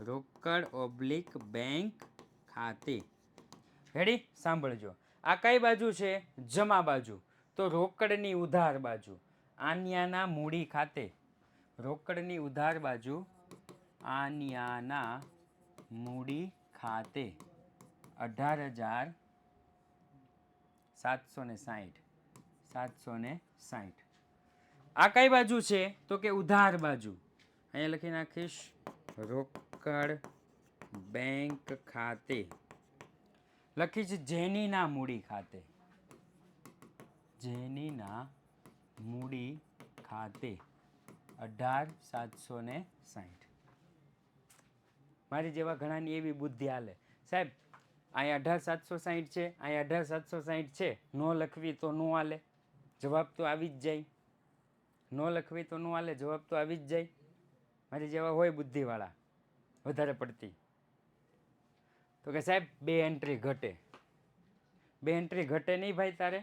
રોકડ ઓબ્લિક બેંક ખાતે. રેડી? સાંભળજો, આ કઈ બાજુ છે? જમા બાજુ. તો રોકડની ઉધાર બાજુ. આન્યાના મૂડી ખાતે. રોકડની ઉધાર બાજુ આન્યાના મૂડી ખાતે 18,760. 760. આ કઈ બાજુ છે? તો કે ઉધાર બાજુ. અહીંયા લખી નાખીશ રોકડ બેંક ખાતે. લખીશ જેનીના મૂડી ખાતે. જેનીના મૂડી ખાતે 18,760. મારી જેવા ઘણાની એવી બુદ્ધિ હાલે સાહેબ અહીંયા 18,760 છે, અહીંયા 18,760 છે, નો લખવી તો નો હાલે, જવાબ તો આવી જ જાય. નો લખવી તો નો હાલે, જવાબ તો આવી જ જાય. મારી જેવા હોય બુદ્ધિવાળા વધારે પડતી તો કે સાહેબ 2 એન્ટ્રી ઘટે. 2 એન્ટ્રી ઘટે નહીં ભાઈ તારે.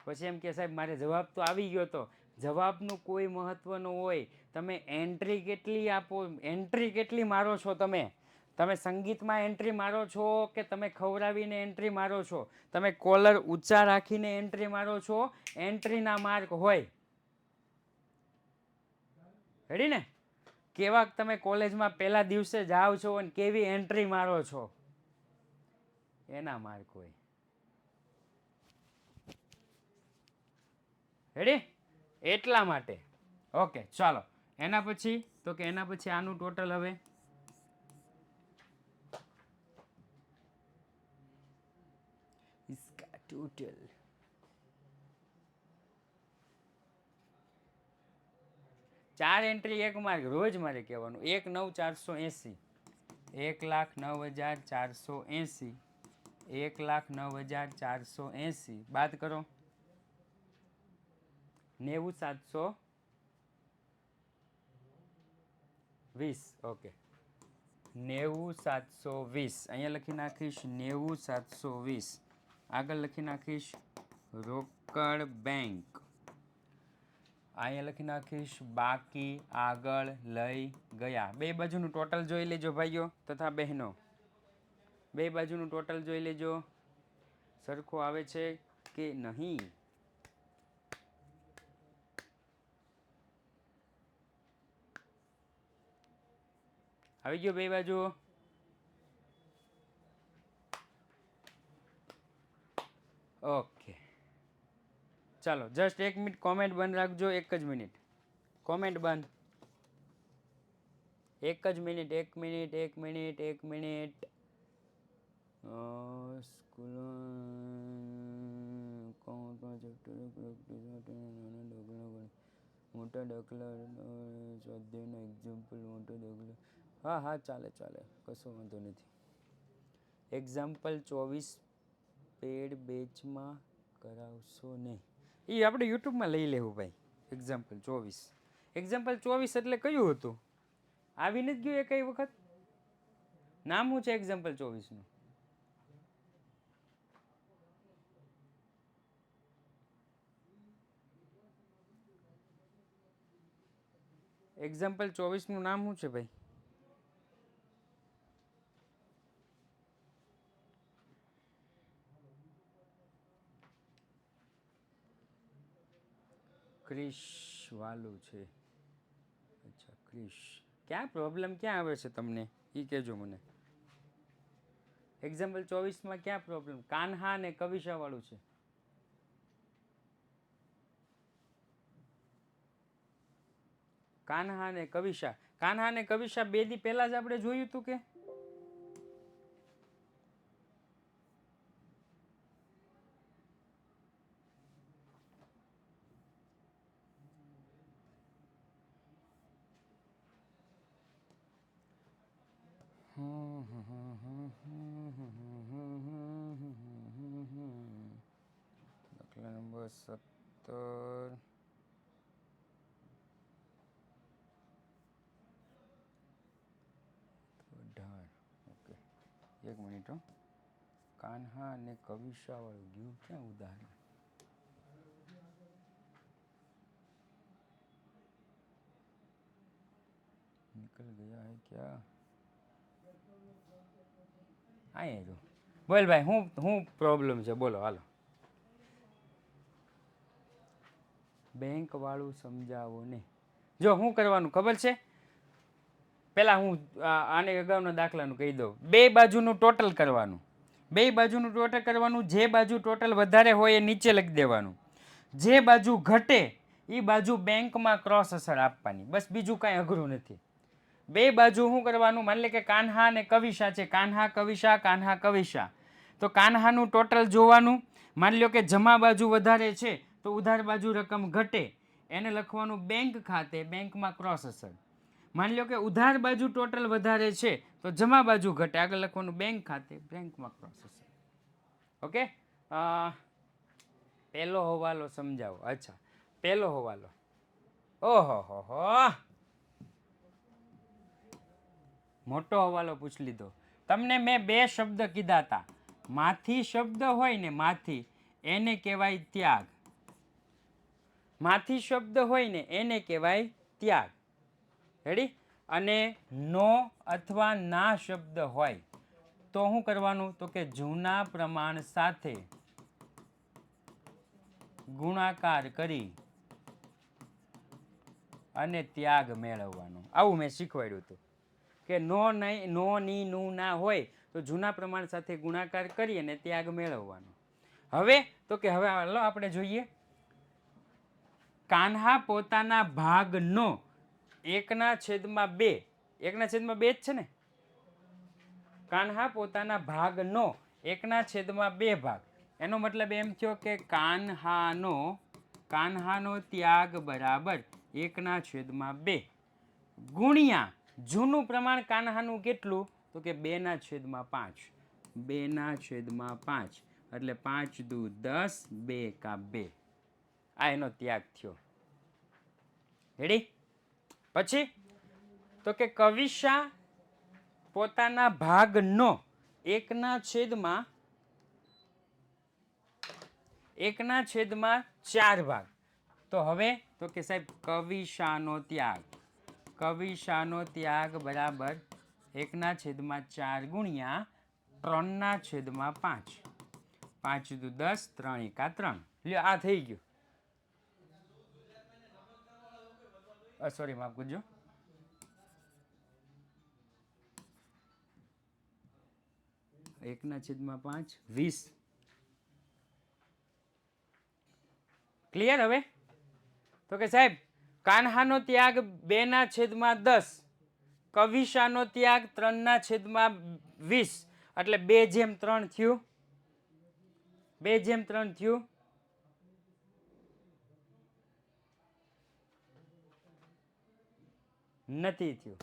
પછી એમ કે સાહેબ મારે જવાબ તો આવી ગયો તો. જવાબનું કોઈ મહત્વ ન હોય. તમે એન્ટ્રી કેટલી આપો, એન્ટ્રી કેટલી મારો છો તમે? તમે સંગીતમાં એન્ટ્રી મારો છો કે તમે ખવડાવીને એન્ટ્રી મારો છો? તમે કોલર ઊંચા રાખીને એન્ટ્રી મારો છો? એન્ટ્રીના માર્ક હોય. રેડી ને? કેવા તમે કોલેજમાં પહેલા દિવસે જાઓ છો અને કેવી એન્ટ્રી મારો છો એના માર્ક હોય. રેડી? એટલા માટે. ઓકે ચાલો એના પછી તો કે એના પછી આનું ટોટલ હવે ટોટલ ચાર એન્ટ્રી એક માર્ક રોજ મારે કહેવાનું 1,9,480 1,09,480 1,09,480 બાદ કરો 90,720 ઓકે 90,720 અહીંયા લખી નાખીશ 90,720 આગળ લખી નાખીશ રોકડ બેંક અહીંયા લખી નાખીશ બાકી આગળ લઈ ગયા બે બાજુનું ટોટલ જોઈ લેજો ભાઈઓ તથા બહેનો બે બાજુનું ટોટલ જોઈ લેજો સરખું આવે છે કે નહીં આવી ગયો બે બાજુ ઓકે ચાલો જસ્ટ 1 મિનિટ કોમેન્ટ બંધ રાખજો 1 જ મિનિટ કોમેન્ટ બંધ 1 જ minute 1 minute 1 minute 1 minute school મોટા દાખલા સ્વાધ્યાયનો એક્ઝામ્પલ મોટો દાખલો હા હા ચાલે ચાલે કશો વાંધો નથી એક્ઝામ્પલ 24 પેડ બેચમાં કરાવશો નહીં એ આપણે યુટ્યુબમાં લઈ લેવું ભાઈ એક્ઝામ્પલ 24 એટલે કયું હતું આવી નથી ગયું એ કઈ વખત નામ શું છે એક્ઝામ્પલ 24 નું એક્ઝામ્પલ 24 નું નામ શું છે ભાઈ ક્રિશ વાલું છે અચ્છા ક્રિશ ક્યાં પ્રોબ્લેમ ક્યાં આવે છે તમને એ કહેજો મને એક્ઝામ્પલ 24 માં ક્યાં પ્રોબ્લેમ કાન્હા અને કવિશા વાળું છે કાન્હા અને કવિશા બે દી પહેલા જ આપણે જોયું હતું કે દાખલા નંબર 17 ઓકે 1 મિનિટ કાન્હા અને કવિશા વાળું ગયું ક્યાં ઉદાહરણ निकल गया है क्या આય જો બોલ ભાઈ હું પ્રોબ્લેમ છે બોલો હાલો બેંક વાળું સમજાવો ને જો શું કરવાનું ખબર છે પહેલા હું આને અગાઉના દાખલાનું કહી દઉં બે બાજુનું ટોટલ કરવાનું જે બાજુ ટોટલ વધારે હોય એ નીચે લખી દેવાનું જે બાજુ ઘટે એ બાજુ બેંકમાં ક્રોસ અસર આપવાની બસ બીજું કાંઈ અઘરું નથી બે બાજુ શું કરવાનું માની લે કે કાન્હા અને કવિશા છે કાન્હા કવિશા તો કાન્હાનું ટોટલ જોવાનું માની લો કે જમા બાજુ વધારે છે તો ઉધાર બાજુ રકમ ઘટે એને લખવાનું બેંક ખાતે બેંકમાં ક્રોસ અસર માની લો કે ઉધાર બાજુ ટોટલ વધારે છે તો જમા બાજુ ઘટે આગળ લખવાનું બેંક ખાતે બેંકમાં ક્રોસ અસર ઓકે પહેલો હવાલો સમજાવો અચ્છા પહેલો હવાલો ઓહો હો મોટો હવાલો પૂછી લીધો તમને મેં બે શબ્દ કીધા હતા માથી શબ્દ હોય ને માથી એને કહેવાય ત્યાગ માથી શબ્દ હોય ને એને કહેવાય ત્યાગ રેડી અને નો અથવા ના શબ્દ હોય તો શું કરવાનું તો કે જૂના પ્રમાણ સાથે ગુણાકાર કરી અને ત્યાગ મેળવવાનો આવું મેં શીખવાડ્યું હતું કે નો નહીં નો ની નું ના હોય તો જૂના પ્રમાણ સાથે ગુણાકાર કરી અને ત્યાગ મેળવવાનો હવે તો કે હવે હાલો આપણે જોઈએ કાન્હા પોતાના ભાગનો 1/2 1/2 જ છે ને કાન્હા પોતાના ભાગનો 1/2 ભાગ એનો મતલબ એમ થયો કે કાન્હાનો ત્યાગ બરાબર 1/2 ગુણ્યા જૂનું પ્રમાણ કાન્હાનું કેટલું તો કે 2/5 2/5 એટલે 5 દુ 10 2 કા 2 આ એનો ત્યાગ થયો. રેડી? પછી તો કે કવિશા પોતાના ભાગનો 1/4 ભાગ. તો હવે તો કે સાહેબ કવિશાનો ત્યાગ બરાબર 1/4 ગુણ્યા 3/5 5 દુ 10 3 એકા 3 લ્યો આ થઈ ગયું. સોરી માફ કરજો. એકના છેદમાં 5 20 ક્લિયર. હવે તો કે સાહેબ કાન્હાનો ત્યાગ 2/10 કવિશાનો ત્યાગ 3/20 એટલે 2/3 થયું 2/3 થયું. નથી થયું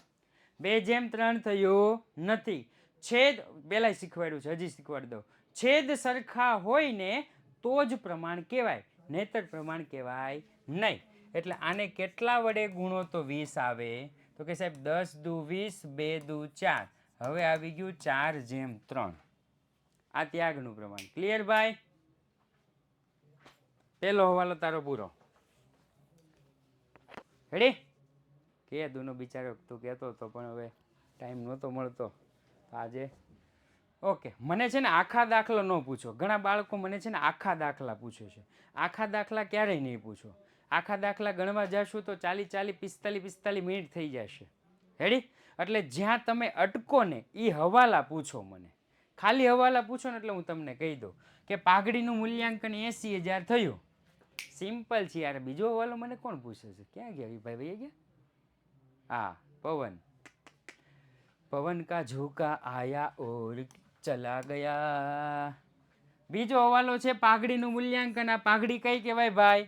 2/3 થયું નથી. છેદ પેલા શીખવાડ્યું છે હજી શીખવાડી દઉં. છેદ સરખા હોય ને તો જ પ્રમાણ કહેવાય નહીતર પ્રમાણ કહેવાય નહીં. એટલે આને કેટલા વડે ગુણો તો 20 આવે તો કે સાહેબ 10 દુ 20 2 દુ 4 હવે આવી ગયું 4/3 આ ત્યાગનું પ્રમાણ. ક્લિયર ભાઈ? પેલો હવાલો તારો પૂરો. રેડી? કે દુનો બિચારો તું કહેતો હતો પણ હવે ટાઈમ નહોતો મળતો આજે. ઓકે, મને છે ને આખા દાખલા ન પૂછો. ઘણા બાળકો મને છે ને આખા દાખલા પૂછે છે. આખા દાખલા ક્યારેય નહીં પૂછો. આખા દાખલા ગણવા જશું તો 45 મિનિટ થઈ જશે. રેડી? એટલે જ્યાં તમે અટકો ને એ હવાલા પૂછો મને. ખાલી હવાલા પૂછો ને એટલે હું તમને કહી દઉં કે પાઘડીનું મૂલ્યાંકન 80,000 થયું. સિમ્પલ છે યાર. બીજો હવાલો મને કોણ પૂછે છે? ક્યાં ગયા ભાઈ ગયા? હા, પવન કા ઝોકા આયા ઓર ચલા ગયા. બીજો હવાલો છે પાઘડીનું મૂલ્યાંકન. આ પાઘડી કઈ કહેવાય ભાઈ?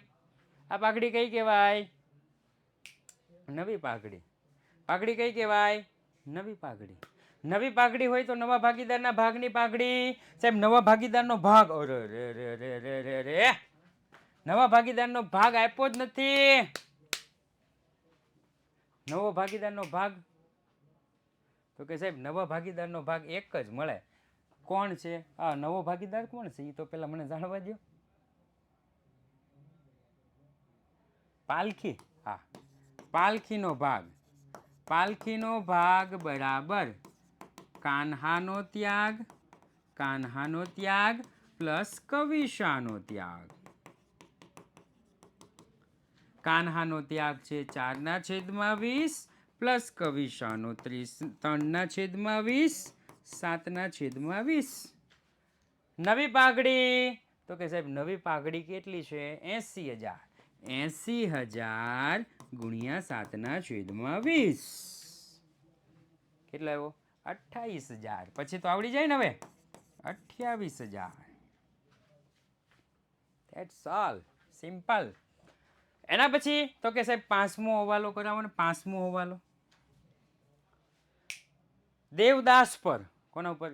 આ પાઘડી કઈ કહેવાય? નવી પાઘડી. પાઘડી કઈ કહેવાય? નવી પાઘડી. નવી પાઘડી હોય તો નવા ભાગીદારના ભાગની પાઘડી. સાહેબ નવા ભાગીદારનો ભાગ રે નવા ભાગીદારનો ભાગ આપ્યો જ નથી. નવો ભાગીદારનો ભાગ તો કે સાહેબ નવા ભાગીદારનો ભાગ એક જ મળે. કોણ છે આ નવો ભાગીદાર? કોણ છે એ તો પેલા મને જાણવા દો. પાલખી. હા, પાલખીનો ભાગ. પાલખીનો ભાગ બરાબર કાન્હાનો ત્યાગ પ્લસ કવિશાનો ત્યાગ. કાન્હાનો ત્યાગ છે 4/20 પ્લસ કવિશાનો 3/20 7/20. નવી પાઘડી તો કે સાહેબ નવી પાઘડી કેટલી છે? 80,000. 80,000 ગુણ્યા 7/20 કેટલા આવ્યો? 28,000. પછી તો આવડી જાય ને હવે 28,000. That's all. સિમ્પલ. એના પછી તો કે સાહેબ પાંચમો હવાલો કરાવો ને. પાંચમો હવાલો દેવદાસ પર. કોના ઉપર?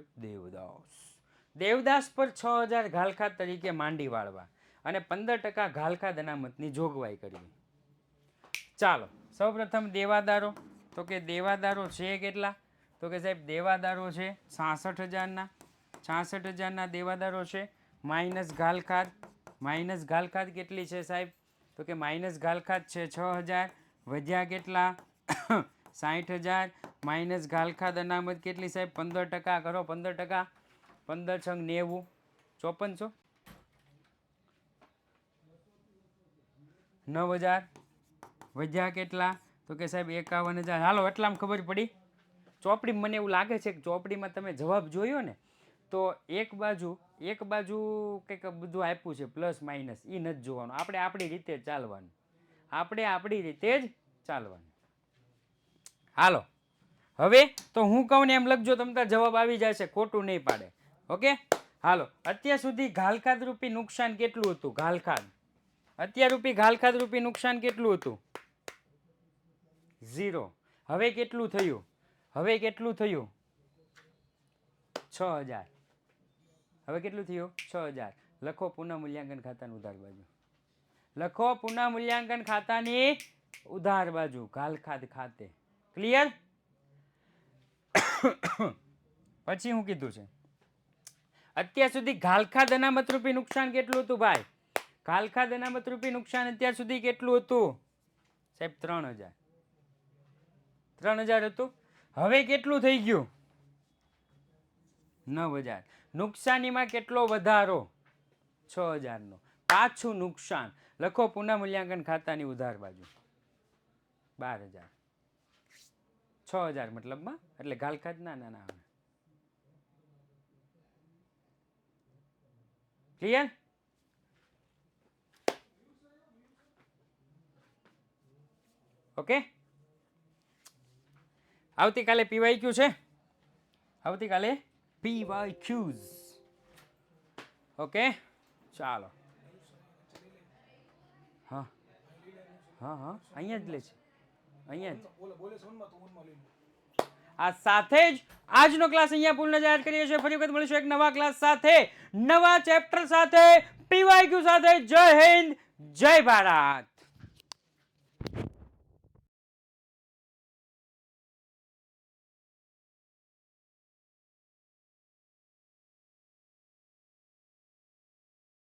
દેવદાસ પર 6,000 ઘાલખાત તરીકે માંડી વાળવા અને 15% ઘાલખાત અનામતની જોગવાઈ કરવી. ચાલો સૌપ્રથમ દેવાદારો. તો કે દેવાદારો છે કેટલા? તો કે સાહેબ દેવાદારો છે 66,000ના. 66,000ના દેવાદારો છે. માઇનસ ઘાલખાત કેટલી છે સાહેબ? તો કે માઇનસ ઘાલખાત છે 6,000. વધ્યા કેટલા? 60,000. માઇનસ ઘાલખાત અનામત કેટલી સાહેબ? 15% કરો. 15% 15 છંગ 90 5400. 9,000. વધ્યા કેટલા? તો કે સાહેબ 51,000. હાલો એટલામાં ખબર પડી. ચોપડી મને એવું લાગે છે કે ચોપડીમાં તમે જવાબ જોયો ને તો એક બાજુ કંઈક બધું આપ્યું છે પ્લસ માઇનસ. એ નથી જોવાનું. આપણે આપણી રીતે જ ચાલવાનું. હાલો હવે તો હું કહું ને એમ લખજો. તમને જવાબ આવી જશે. ખોટું નહીં પાડે. ઓકે હાલો, અત્યાર સુધી ઘાલખાદ રૂપી નુકસાન કેટલું હતું? ઘાલખાદ ઘાલખાદ રૂપી નુકસાન કેટલું હતું? 0. હવે કેટલું થયું? 6000. હવે કેટલું થયું? 6000. લખો પુનઃ મૂલ્યાંકન ખાતાનું ઉધાર બાજુ. લખો પુનઃ મૂલ્યાંકન ખાતાની ઉધાર બાજુ ઘાલખાદ ખાતે. ક્લિયર? પછી હું કીધું છે અત્યાર સુધી ઘાલખાદ અનામત રૂપી નુકસાન કેટલું હતું ભાઈ? ઘાલખાદ અનામત રૂપી નુકસાન અત્યાર સુધી કેટલું હતું સાહેબ? 3000. 3000 હતું. હવે કેટલું થઈ ગયું? 9000. નુકસાનીમાં કેટલો વધારો? 6000 નો. પાછું નુકસાન. લખો પુનઃ મૂલ્યાંકન ખાતાની ઉધાર બાજુ 12000. 6000 મતલબમાં એટલે ઘાલખાદ ના ના ના. ક્લિયર? ઓકે. આવતીકાલે પીવાયક્યુ છે. આવતીકાલે પીવાયક્યુઝ. ઓકે ચાલો. હા હા હા અહીંયા જ લે છે. અહીંયા જ. આ સાથે જ આજનો ક્લાસ અહીંયા પૂર્ણ જાહેર કરીએ છીએ. ફરી વખત મળીશું એક નવા ક્લાસ સાથે, નવા ચેપ્ટર સાથે, પીવાયક્યુ સાથે. જય હિન્દ, જય ભારત.